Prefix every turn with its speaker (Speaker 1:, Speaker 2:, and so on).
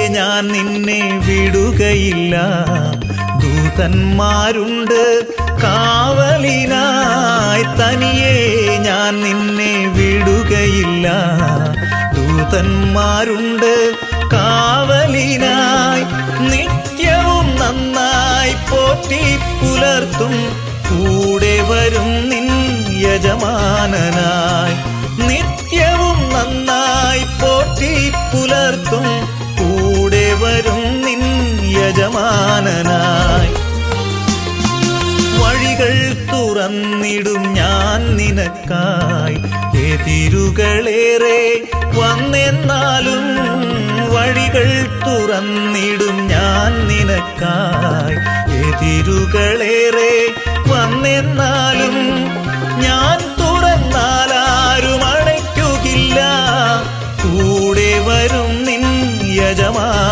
Speaker 1: ഞാൻ നിന്നെ വിടുകയില്ല. ദൂതന്മാരുണ്ട് കാവലിനായി, തനിയെ ഞാൻ നിന്നെ വിടുകയില്ല. ദൂതന്മാരുണ്ട് കാവലിനായി, നിത്യവും നന്നായി പോറ്റി പുലർത്തും. കൂടെ വരും നിൻ യജമാനനായി, നിത്യവും നന്നായി പോറ്റി പുലർത്തും. കൂടെ വരും നിൻ യജമാനനായി. വഴികൾ തുറന്നിടും ഞാൻ നിനക്കായി, എതിരുകളേറെ വന്നെന്നാലും. വഴികൾ തുറന്നിടും ഞാൻ നിനക്കായി, എതിരുകളേറെ വന്നെന്നാലും. ഞാൻ തുറന്നാൽ ആരും അടയ്ക്കുകയില്ല. കൂടെ വരും നിൻ യജമാനൻ.